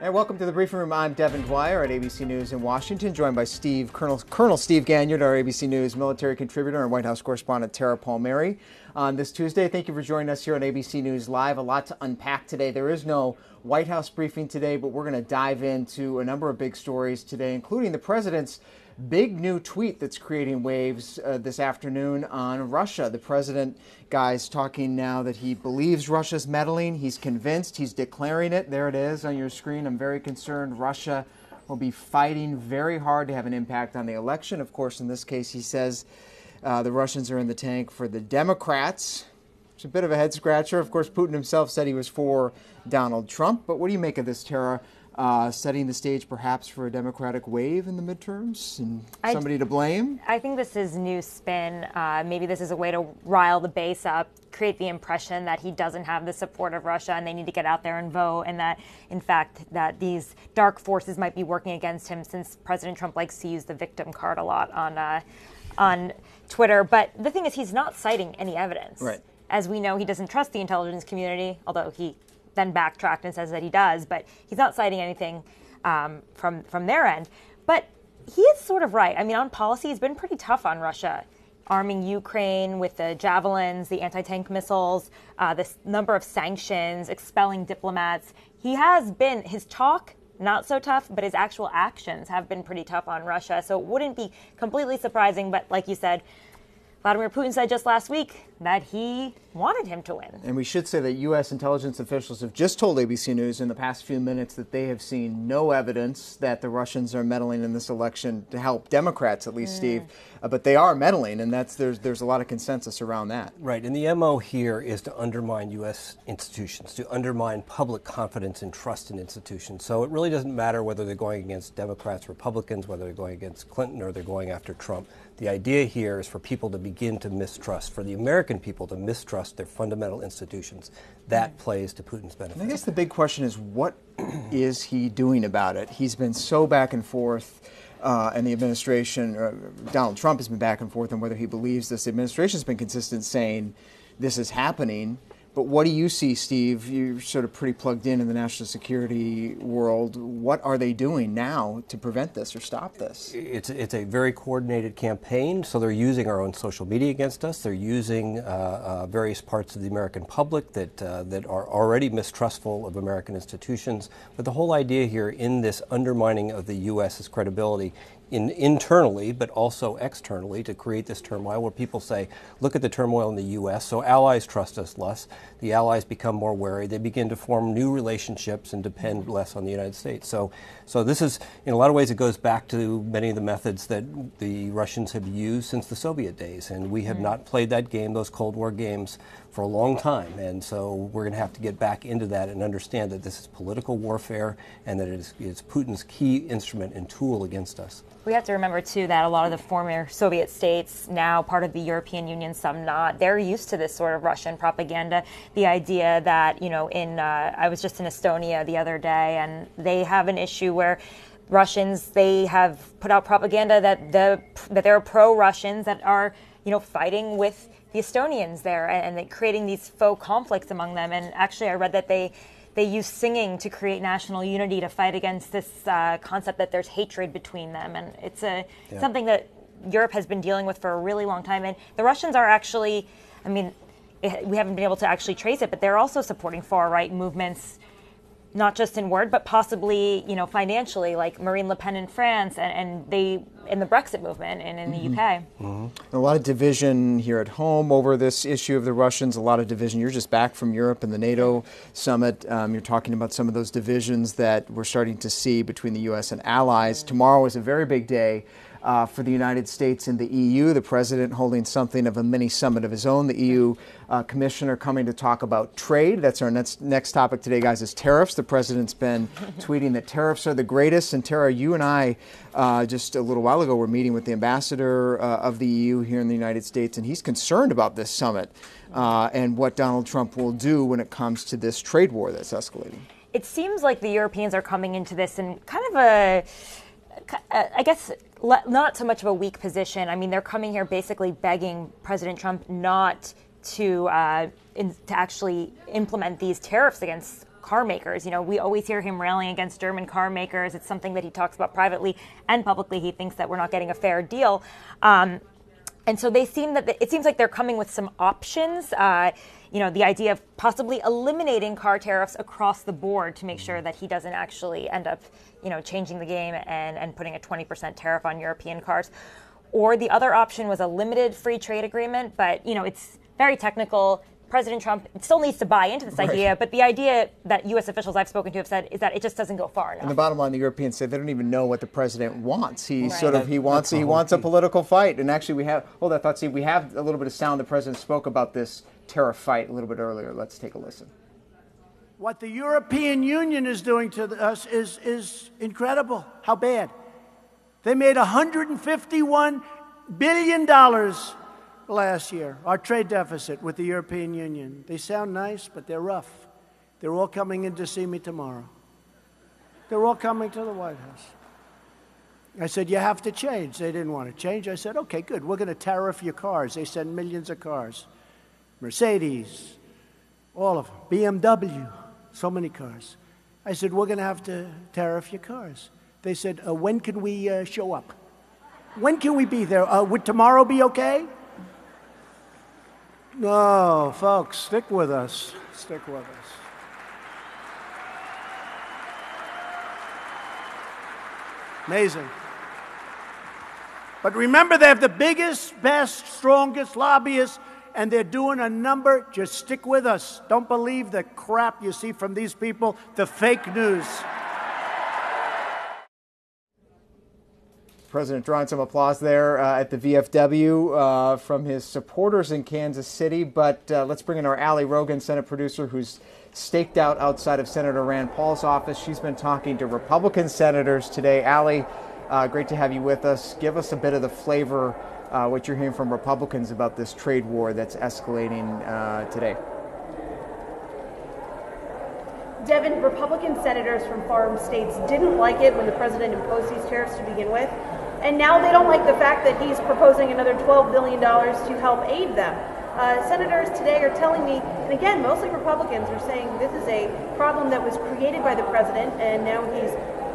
And welcome to the Briefing Room. I'm Devin Dwyer at ABC News in Washington, joined by Colonel Steve Ganyard, our ABC News military contributor, and White House correspondent Tara Palmieri. On this Tuesday, thank you for joining us here on ABC News Live. A lot to unpack today. There is no White House briefing today, but we're going to dive into a number of big stories today, including the president's big new tweet that's creating waves this afternoon on Russia. The president, guys, talking now that he believes Russia's meddling. He's convinced. He's declaring it. There it is on your screen. I'm very concerned Russia will be fighting very hard to have an impact on the election. Of course, in this case, he says the Russians are in the tank for the Democrats. It's a bit of a head scratcher. Of course, Putin himself said he was for Donald Trump. But what do you make of this, Tara? Setting the stage perhaps for a Democratic wave in the midterms and somebody to blame? I think this is new spin. Maybe this is a way to rile the base up, create the impression that he doesn't have the support of Russia and they need to get out there and vote, and that, in fact, that these dark forces might be working against him, since President Trump likes to use the victim card a lot on Twitter. But the thing is, he's not citing any evidence. Right. As we know, he doesn't trust the intelligence community, although he then backtracked and says that he does, but he's not citing anything from their end. But he is sort of right. I mean, on policy, he's been pretty tough on Russia, arming Ukraine with the javelins, the anti-tank missiles, this number of sanctions, expelling diplomats. He has been, his talk, not so tough, but his actual actions have been pretty tough on Russia. So it wouldn't be completely surprising, but like you said, Vladimir Putin said just last week that he wanted him to win. And we should say that U.S. intelligence officials have just told ABC News in the past few minutes that they have seen no evidence that the Russians are meddling in this election to help Democrats, at least, Steve. But they are meddling, and there's a lot of consensus around that. Right, and the MO here is to undermine U.S. institutions, to undermine public confidence and trust in institutions. So it really doesn't matter whether they're going against Democrats, Republicans, whether they're going against Clinton or they're going after Trump. The idea here is for people to begin to mistrust, for the American people to mistrust their fundamental institutions. That plays to Putin's benefit. And I guess the big question is, what is he doing about it? He's been so back and forth, and the administration, Donald Trump has been back and forth on whether he believes this. The administration's been consistent saying this is happening. But what do you see, Steve? You're sort of pretty plugged in the national security world. What are they doing now to prevent this or stop this? It's a very coordinated campaign. So they're using our own social media against us. They're using various parts of the American public that are already mistrustful of American institutions. But the whole idea here in this undermining of the U.S.'s credibility internally, but also externally, to create this turmoil where people say, look at the turmoil in the U.S., so allies trust us less. The allies become more wary. They begin to form new relationships and depend less on the United States. So this is, in a lot of ways, it goes back to many of the methods that the Russians have used since the Soviet days. And we have not played that game, those Cold War games, for a long time. And so we're going to have to get back into that and understand that this is political warfare and that it's Putin's key instrument and tool against us. We have to remember, too, that a lot of the former Soviet states, now part of the European Union, some not, they're used to this sort of Russian propaganda. The idea that, I was just in Estonia the other day, and they have an issue where Russians, they have put out propaganda that there are pro-Russians that are, fighting with the Estonians there, and creating these faux conflicts among them. And actually, I read that they use singing to create national unity to fight against this concept that there's hatred between them. And it's something that Europe has been dealing with for a really long time. And the Russians are actually, we haven't been able to actually trace it, but they're also supporting far-right movements, not just in word, but possibly, financially, like Marine Le Pen in France and the Brexit movement and in the UK. A lot of division here at home over this issue of the Russians, a lot of division. You're just back from Europe and the NATO summit. You're talking about some of those divisions that we're starting to see between the U.S. and allies. Tomorrow is a very big day for the United States and the EU. The president holding something of a mini summit of his own. The EU commissioner coming to talk about trade. That's our next topic today, guys, is tariffs. The president's been tweeting that tariffs are the greatest. And Tara, you and I just a little while ago were meeting with the ambassador of the EU here in the United States, and he's concerned about this summit and what Donald Trump will do when it comes to this trade war that's escalating. It seems like the Europeans are coming into this in kind of I guess, not so much of a weak position. I mean, they're coming here basically begging President Trump not to actually implement these tariffs against car makers. You know, we always hear him railing against German car makers. It's something that he talks about privately and publicly. He thinks that we're not getting a fair deal. And so it seems like they're coming with some options. You know, the idea of possibly eliminating car tariffs across the board to make sure that he doesn't actually end up, you know, changing the game and putting a 20% tariff on European cars. Or the other option was a limited free trade agreement, but, you know, it's very technical. President Trump still needs to buy into this idea, but the idea that U.S. officials I've spoken to have said is that it just doesn't go far enough. And the bottom line, the Europeans say they don't even know what the president wants. He wants a political fight. And actually, we have a little bit of sound. The president spoke about this tariff fight a little bit earlier. Let's take a listen. What the European Union is doing to us is incredible. How bad? They made $151 billion last year, our trade deficit with the European Union. They sound nice, but they're rough. They're all coming in to see me tomorrow. They're all coming to the White House. I said, you have to change. They didn't want to change. I said, okay, good. We're going to tariff your cars. They send millions of cars. Mercedes, all of them. BMW, so many cars. I said, we're going to have to tariff your cars. They said, when can we show up? When can we be there? Would tomorrow be okay? No, folks, stick with us. Stick with us. Amazing. But remember, they have the biggest, best, strongest lobbyists, and they're doing a number. Just stick with us. Don't believe the crap you see from these people, the fake news. President drawing some applause there at the VFW from his supporters in Kansas City. But let's bring in our Allie Rogan, Senate producer, who's staked out outside of Senator Rand Paul's office. She's been talking to Republican senators today. Allie, great to have you with us. Give us a bit of the flavor, what you're hearing from Republicans about this trade war that's escalating today. Devin, Republican senators from farm states didn't like it when the president imposed these tariffs to begin with, and now they don't like the fact that he's proposing another $12 billion to help aid them. Senators today are telling me, and again, mostly Republicans are saying this is a problem that was created by the president, and now he's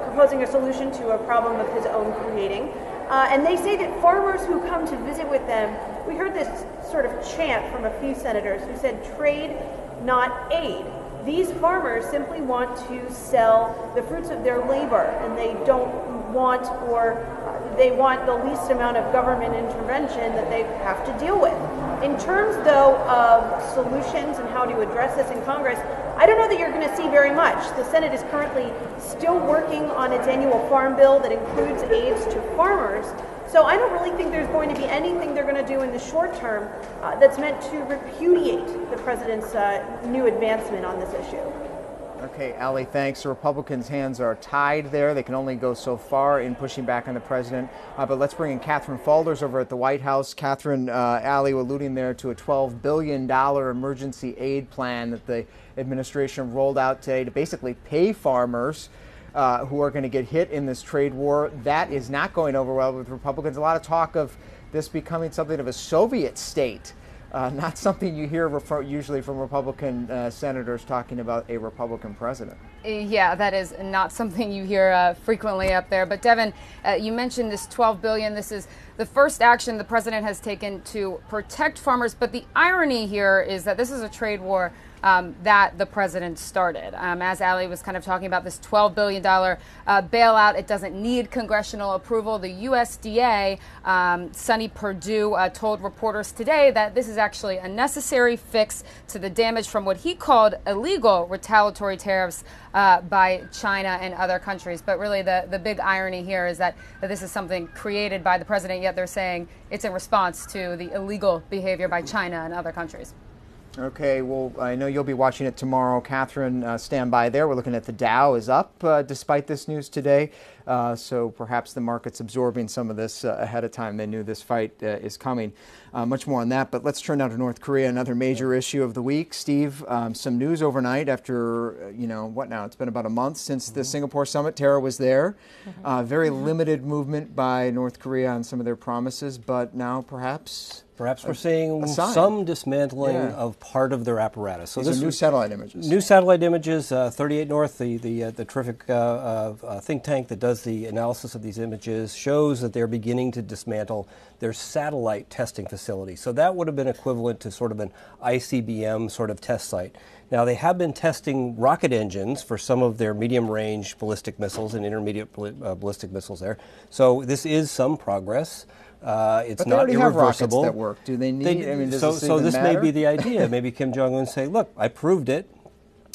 proposing a solution to a problem of his own creating. And they say that farmers who come to visit with them, we heard this sort of chant from a few senators who said, trade, not aid. These farmers simply want to sell the fruits of their labor, and they don't want, or they want the least amount of government intervention that they have to deal with. In terms, though, of solutions and how to address this in Congress, I don't know that you're going to see very much. The Senate is currently still working on its annual farm bill that includes aids to farmers. So I don't really think there's going to be anything they're going to do in the short term that's meant to repudiate the president's new advancement on this issue. Okay, Allie, thanks. The Republicans' hands are tied there. They can only go so far in pushing back on the president. But let's bring in Catherine Faulders over at the White House. Catherine, Allie alluding there to a $12 billion emergency aid plan that the administration rolled out today to basically pay farmers who are going to get hit in this trade war. That is not going over well with Republicans. A lot of talk of this becoming something of a Soviet state, not something you hear usually from Republican senators talking about a Republican president. Yeah, that is not something you hear frequently up there. But Devin, you mentioned this $12 billion. This is the first action the president has taken to protect farmers. But the irony here is that this is a trade war that the president started. As Allie was kind of talking about, this $12 billion bailout, it doesn't need congressional approval. The USDA, Sonny Perdue, told reporters today that this is actually a necessary fix to the damage from what he called illegal retaliatory tariffs by China and other countries. But really the big irony here is that this is something created by the president, yet they're saying it's in response to the illegal behavior by China and other countries. Okay, well, I know you'll be watching it tomorrow. Catherine, stand by there. We're looking at the Dow is up despite this news today. So perhaps the market's absorbing some of this ahead of time. They knew this fight is coming. Much more on that, but let's turn now to North Korea, another major issue of the week. Steve, some news overnight after, what now? It's been about a month since the Singapore summit. Tara was there. Very limited movement by North Korea on some of their promises, but now perhaps we're seeing some dismantling of part of their apparatus. So these are new satellite images. New satellite images, 38 North, the terrific think tank that does the analysis of these images, shows that they're beginning to dismantle their satellite testing facility. So that would have been equivalent to sort of an ICBM sort of test site. Now, they have been testing rocket engines for some of their medium-range ballistic missiles and intermediate ballistic missiles there. So this is some progress. It's not irreversible. Have rockets that work. Do they need? So this may be the idea. Maybe Kim Jong-un say, "Look, I proved it.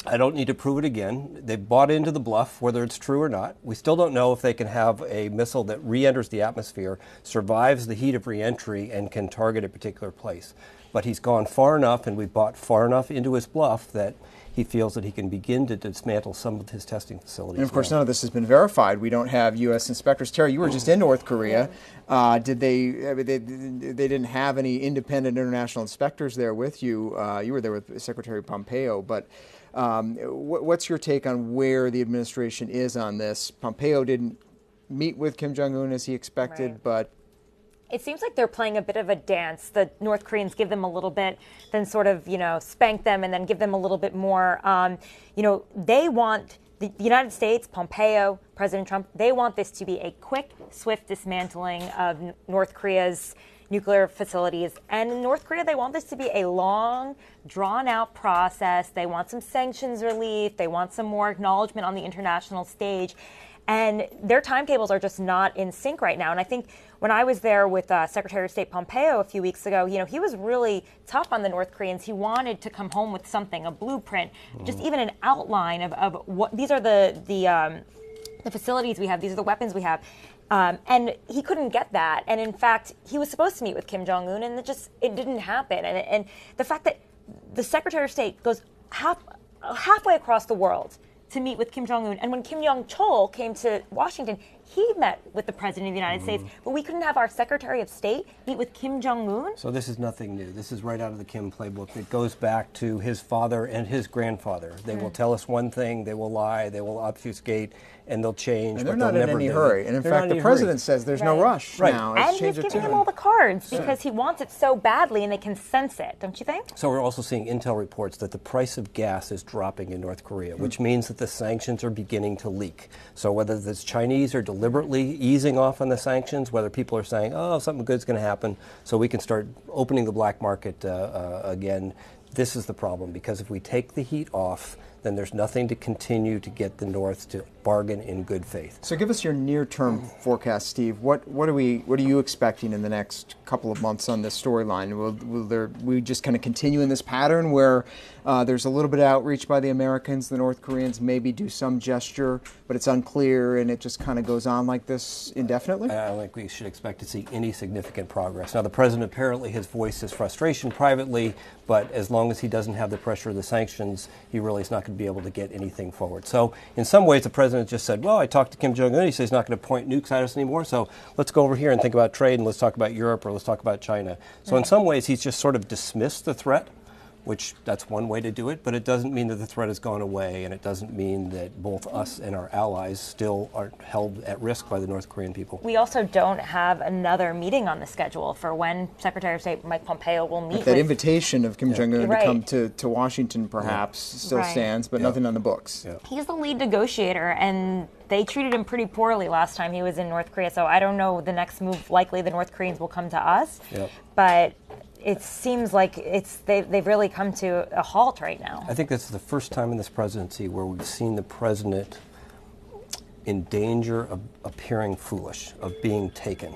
I don't need to prove it again." They bought into the bluff, whether it's true or not. We still don't know if they can have a missile that re-enters the atmosphere, survives the heat of re-entry, and can target a particular place. But he's gone far enough, and we bought far enough into his bluff that he feels that he can begin to dismantle some of his testing facilities. And of course, none of this has been verified. We don't have U.S. inspectors. Terry, you were just in North Korea. Did they didn't have any independent international inspectors there with you. You were there with Secretary Pompeo. But what's your take on where the administration is on this? Pompeo didn't meet with Kim Jong-un as he expected, but it seems like they're playing a bit of a dance. The North Koreans give them a little bit, then sort of, spank them and then give them a little bit more. They want the United States, Pompeo, President Trump, they want this to be a quick, swift dismantling of North Korea's nuclear facilities. And in North Korea, they want this to be a long, drawn-out process. They want some sanctions relief. They want some more acknowledgement on the international stage. And their timetables are just not in sync right now. And I think when I was there with Secretary of State Pompeo a few weeks ago, he was really tough on the North Koreans. He wanted to come home with something, a blueprint, just even an outline of what these are the facilities we have, these are the weapons we have. And he couldn't get that. And in fact, he was supposed to meet with Kim Jong-un, and it didn't happen. And the fact that the Secretary of State goes halfway across the world to meet with Kim Jong-un. And when Kim Jong-chol came to Washington, he met with the President of the United States. But we couldn't have our Secretary of State meet with Kim Jong-un? So this is nothing new. This is right out of the Kim playbook. It goes back to his father and his grandfather. They will tell us one thing, they will lie, they will obfuscate, and they'll change. And they're not in any hurry. And in fact, the President says there's no rush now. And he's giving him all the cards because he wants it so badly and they can sense it, don't you think? So we're also seeing intel reports that the price of gas is dropping in North Korea, which means that the sanctions are beginning to leak. So whether the Chinese are deliberately easing off on the sanctions, whether people are saying, oh, something good's going to happen, so we can start opening the black market again, this is the problem. Because if we take the heat off, then there's nothing to continue to get the North to bargain in good faith. So give us your near-term forecast, Steve. What are you expecting in the next couple of months on this storyline? Will we just kind of continue in this pattern where there's a little bit of outreach by the Americans, the North Koreans maybe do some gesture, but it's unclear and it just kind of goes on like this indefinitely? I don't think we should expect to see any significant progress. Now, the President apparently has voiced his frustration privately, but as long as he doesn't have the pressure of the sanctions, he really is not going to be able to get anything forward. So in some ways, the President just said, well, I talked to Kim Jong-un. He says he's not going to point nukes at us anymore, so let's go over here and think about trade and let's talk about Europe or let's talk about China. So in some ways, he's just sort of dismissed the threat, which that's one way to do it, but it doesn't mean that the threat has gone away, and it doesn't mean that both us and our allies still are held at risk by the North Korean people. We also don't have another meeting on the schedule for when Secretary of State Mike Pompeo will meet with... That invitation of Kim Jong-un to come to Washington perhaps still stands, but nothing on the books. Yeah. He's the lead negotiator, and they treated him pretty poorly last time he was in North Korea, so I don't know the next move. Likely the North Koreans will come to us, but it seems like they've really come to a halt right now. I think this is the first time in this presidency where we've seen the president in danger of appearing foolish, of being taken.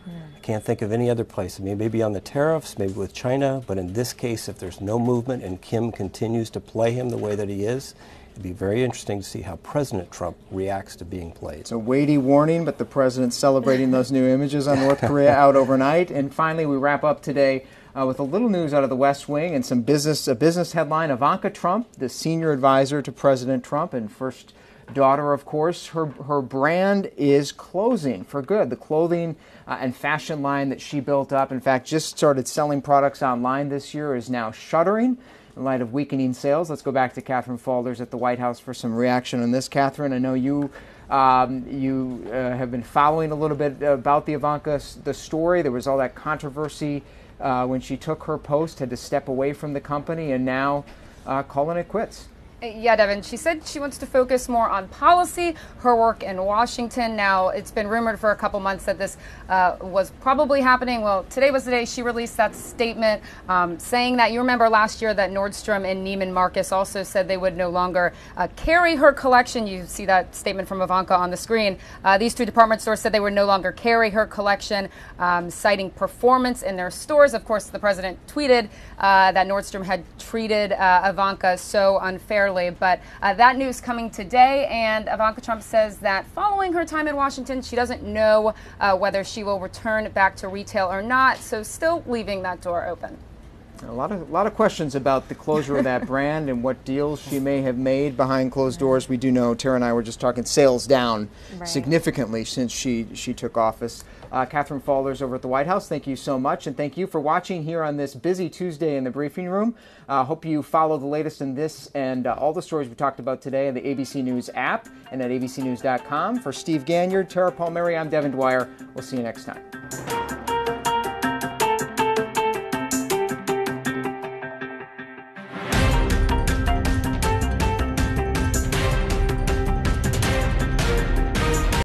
I can't think of any other place. I mean, maybe on the tariffs, maybe with China, but in this case, if there's no movement and Kim continues to play him the way that he is, it'd be very interesting to see how President Trump reacts to being played. It's a weighty warning, but the president's celebrating those new images on North Korea out overnight. And finally, we wrap up today with a little news out of the West Wing and a business headline. Ivanka Trump, the senior advisor to President Trump and first daughter, of course. Her brand is closing for good. The clothing and fashion line that she built up, in fact, just started selling products online this year, is now shuttering in light of weakening sales. Let's go back to Catherine Faulders at the White House for some reaction on this. Catherine, I know you have been following a little bit about the the story. There was all that controversy when she took her post, had to step away from the company, and now calling it quits. Yeah, Devin, she said she wants to focus more on policy, her work in Washington. Now, it's been rumored for a couple months that this was probably happening. Well, today was the day she released that statement saying that, you remember last year that Nordstrom and Neiman Marcus also said they would no longer carry her collection. You see that statement from Ivanka on the screen. These two department stores said they would no longer carry her collection, citing performance in their stores. Of course, the president tweeted that Nordstrom had treated Ivanka so unfairly. But that news coming today, and Ivanka Trump says that following her time in Washington, she doesn't know whether she will return back to retail or not, so still leaving that door open. A lot of questions about the closure of that brand and what deals she may have made behind closed doors. We do know, Tara and I were just talking, sales down significantly since she took office. Catherine Faulders over at the White House, thank you so much, and thank you for watching here on this busy Tuesday in the briefing room. Hope you follow the latest in this and all the stories we talked about today in the ABC News app and at abcnews.com. For Steve Ganyard, Tara Palmieri, I'm Devin Dwyer. We'll see you next time.